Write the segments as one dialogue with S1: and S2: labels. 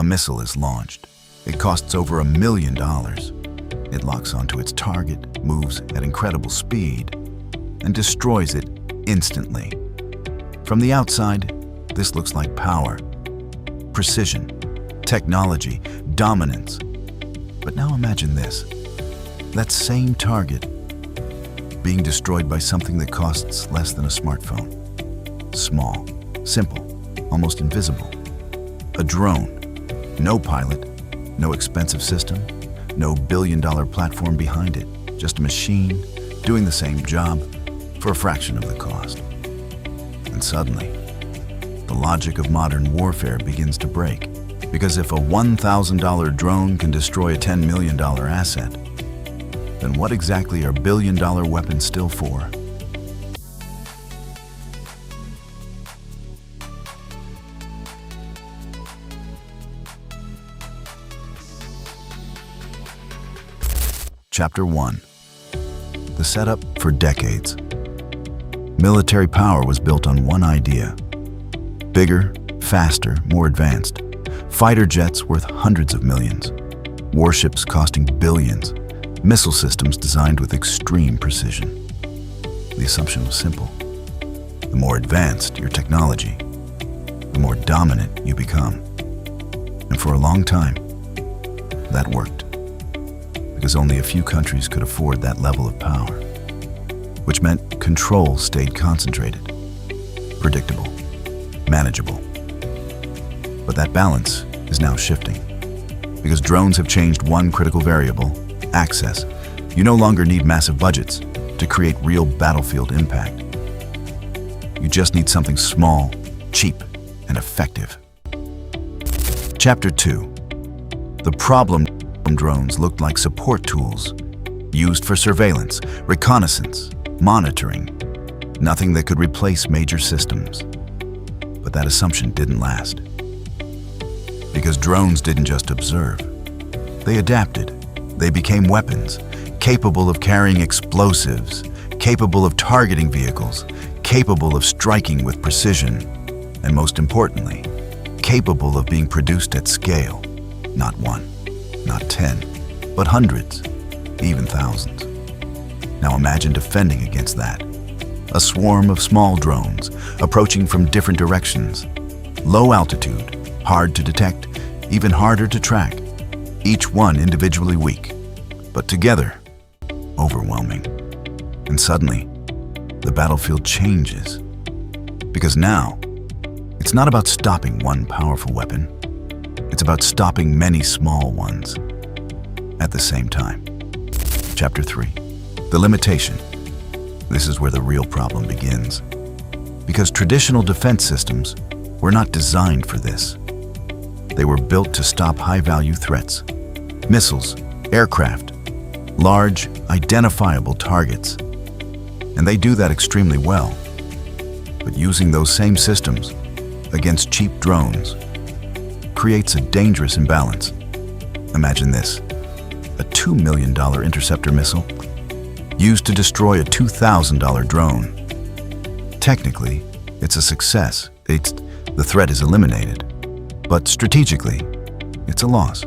S1: A missile is launched. It costs over $1 million. It locks onto its target, moves at incredible speed, and destroys it instantly. From the outside, this looks like power, precision, technology, dominance. But now imagine this. That same target being destroyed by something that costs less than a smartphone. Small, simple, almost invisible. A drone. No pilot, no expensive system, no billion-dollar platform behind it. Just a machine doing the same job for a fraction of the cost. And suddenly, the logic of modern warfare begins to break. Because if a $1,000 drone can destroy a $10 million asset, then what exactly are billion-dollar weapons still for? Chapter 1. The setup for decades. Military power was built on one idea. Bigger, faster, more advanced. Fighter jets worth hundreds of millions. Warships costing billions. Missile systems designed with extreme precision. The assumption was simple. The more advanced your technology, the more dominant you become. And for a long time, that worked. Because only a few countries could afford that level of power, which meant control stayed concentrated, predictable, manageable. But that balance is now shifting. Because drones have changed one critical variable, access. You no longer need massive budgets to create real battlefield impact. You just need something small, cheap, and effective. Chapter 2. The problem. Drones looked like support tools, used for surveillance, reconnaissance, monitoring. Nothing that could replace major systems. But that assumption didn't last. Because drones didn't just observe. They adapted. They became weapons, capable of carrying explosives, capable of targeting vehicles, capable of striking with precision, and most importantly, capable of being produced at scale. Not one, not 10, but hundreds, even thousands. Now imagine defending against that. A swarm of small drones approaching from different directions. Low altitude, hard to detect, even harder to track. Each one individually weak, but together, overwhelming. And suddenly, the battlefield changes. Because now, it's not about stopping one powerful weapon. It's about stopping many small ones at the same time. Chapter 3. The limitation. This is where the real problem begins. Because traditional defense systems were not designed for this. They were built to stop high-value threats. Missiles, aircraft, large, identifiable targets. And they do that extremely well. But using those same systems against cheap drones creates a dangerous imbalance. Imagine this, a $2 million interceptor missile used to destroy a $2,000 drone. Technically, it's a success. The threat is eliminated. But strategically, it's a loss.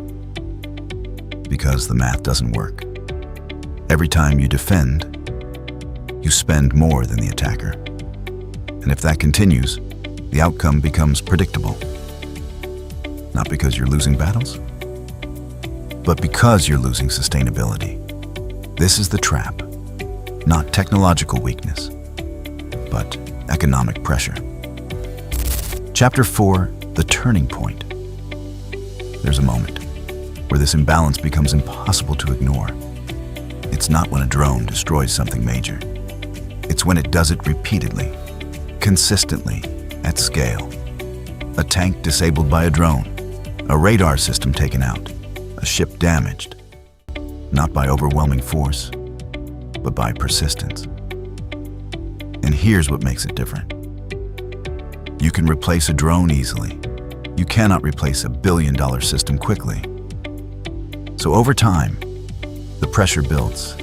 S1: Because the math doesn't work. Every time you defend, you spend more than the attacker. And if that continues, the outcome becomes predictable. Not because you're losing battles, but because you're losing sustainability. This is the trap. Not technological weakness, but economic pressure. Chapter 4, the turning point. There's a moment where this imbalance becomes impossible to ignore. It's not when a drone destroys something major. It's when it does it repeatedly, consistently, at scale. A tank disabled by a drone, a radar system taken out, a ship damaged. Not by overwhelming force, but by persistence. And here's what makes it different. You can replace a drone easily. You cannot replace a billion-dollar system quickly. So over time, the pressure builds,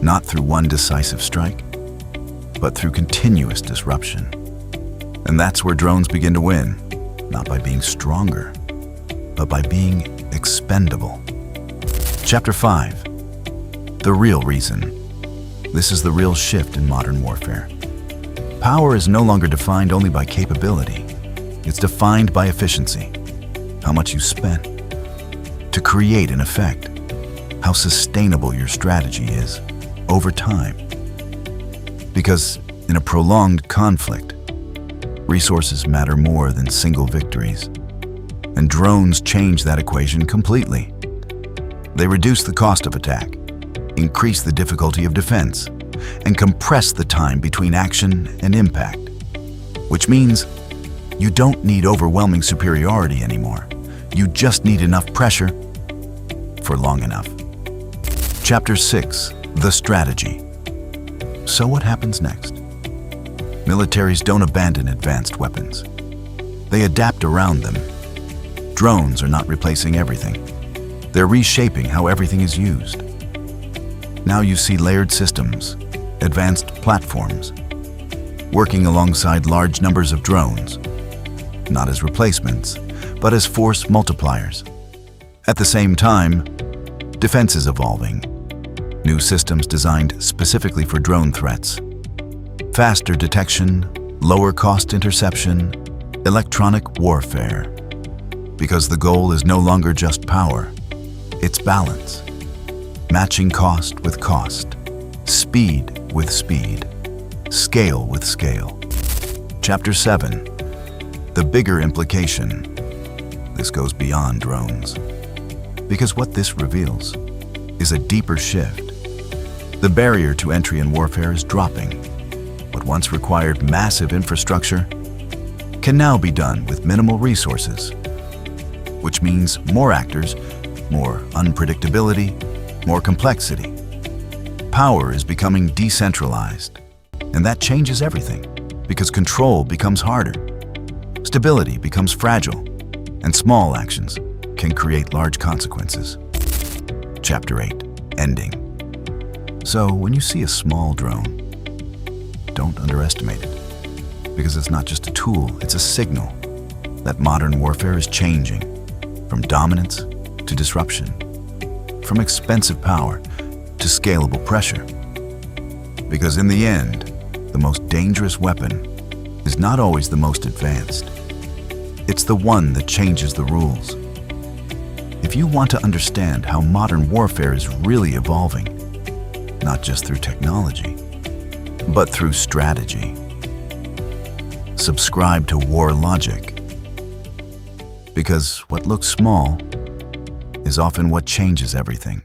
S1: not through one decisive strike, but through continuous disruption. And that's where drones begin to win, not by being stronger, but by being expendable. Chapter 5. The real reason. This is the real shift in modern warfare. Power is no longer defined only by capability. It's defined by efficiency. How much you spent to create an effect. How sustainable your strategy is over time. Because in a prolonged conflict, resources matter more than single victories. And drones change that equation completely. They reduce the cost of attack, increase the difficulty of defense, and compress the time between action and impact. Which means you don't need overwhelming superiority anymore. You just need enough pressure for long enough. Chapter 6. The strategy. So what happens next? Militaries don't abandon advanced weapons. They adapt around them. Drones are not replacing everything. They're reshaping how everything is used. Now you see layered systems, advanced platforms, working alongside large numbers of drones, not as replacements, but as force multipliers. At the same time, defense is evolving. New systems designed specifically for drone threats. Faster detection, lower cost interception, electronic warfare. Because the goal is no longer just power, it's balance. Matching cost with cost, speed with speed, scale with scale. Chapter 7. The bigger implication. This goes beyond drones. Because what this reveals is a deeper shift. The barrier to entry in warfare is dropping. What once required massive infrastructure can now be done with minimal resources, which means more actors, more unpredictability, more complexity. Power is becoming decentralized, and that changes everything because control becomes harder. Stability becomes fragile, and small actions can create large consequences. Chapter 8. Ending. So when you see a small drone, don't underestimate it, because it's not just a tool, it's a signal that modern warfare is changing from dominance to disruption, from expensive power to scalable pressure. Because in the end, the most dangerous weapon is not always the most advanced. It's the one that changes the rules. If you want to understand how modern warfare is really evolving, not just through technology, but through strategy, subscribe to War Logic. Because what looks small is often what changes everything.